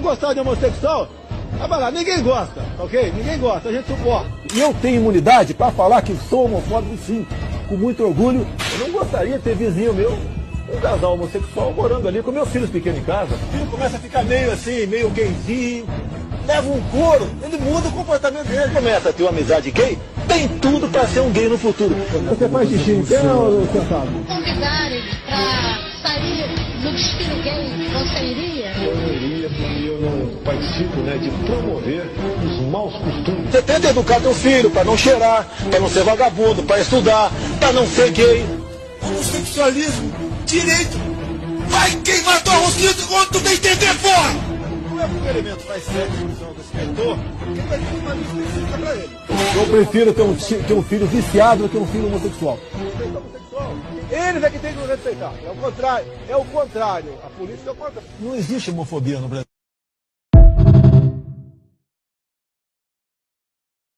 gostar de homossexual, vai lá, ninguém gosta, ok? Ninguém gosta, a gente suporta. E eu tenho imunidade para falar que sou homofóbico, sim, com muito orgulho. Eu não gostaria de ter vizinho meu, um casal homossexual, morando ali com meus filhos pequenos em casa. O filho começa a ficar meio assim, meio gayzinho, leva um couro, ele muda o comportamento dele. Começa a ter uma amizade gay, tem tudo para ser um gay no futuro. Você faz xixi em pé ou sentado? Convidarem para sair no desfile gay, você iria? Eu não iria porque eu não participo, de promover os maus costumes. Você tenta educar teu filho para não cheirar, para não ser vagabundo, para estudar, para não ser gay. Homossexualismo, direito, vai queimar tua rosquinha quando tu bem entender, porra! Não é porque o elemento faz sexo do inspetor, que vai ter uma lista específica pra ele. Eu prefiro ter um filho viciado do que um filho homossexual. Eles é que tem que nos respeitar. É o contrário. A polícia é o contrário. Não existe homofobia no Brasil.